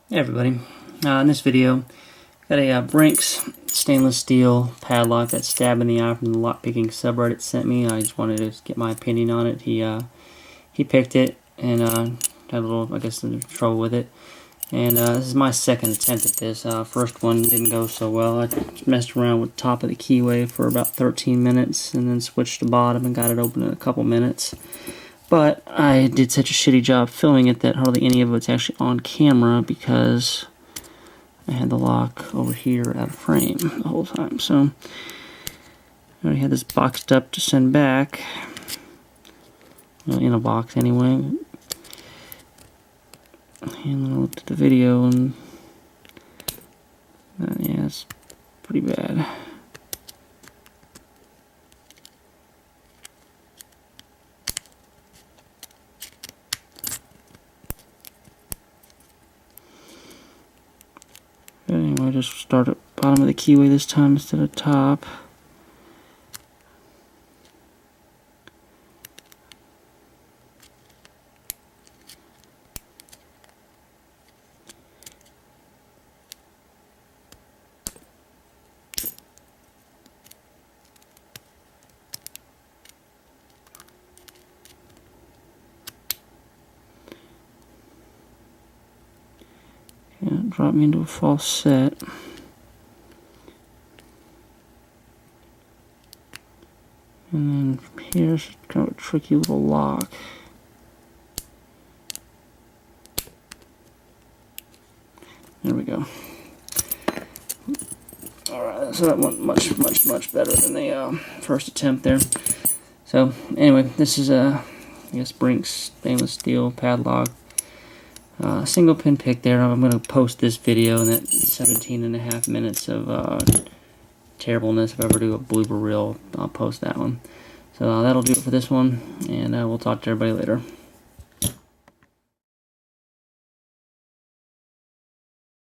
Hey everybody, in this video got a Brinks stainless steel padlock that stabbed in the eye from the lockpicking subreddit sent me. I just wanted to get my opinion on it. He picked it and had a little, I guess, trouble with it. And this is my second attempt at this. First one didn't go so well. I just messed around with the top of the keyway for about 13 minutes and then switched to bottom and got it open in a couple minutes. But I did such a shitty job filming it that hardly any of it's actually on camera because I had the lock over here out of frame the whole time. So I already had this boxed up to send back. Well, in a box anyway. And then I looked at the video and yeah, it's pretty bad. But anyway, just start at bottom of the keyway this time instead of top. Yeah, it dropped me into a false set. And then from here's kind of a tricky little lock. There we go. Alright, so that went much better than the first attempt there. So anyway, this is I guess Brinks stainless steel padlock. Single pin pick there. I'm going to post this video in that 17.5 minutes of terribleness. If I ever do a blooper reel, I'll post that one. So that'll do it for this one, and we'll talk to everybody later.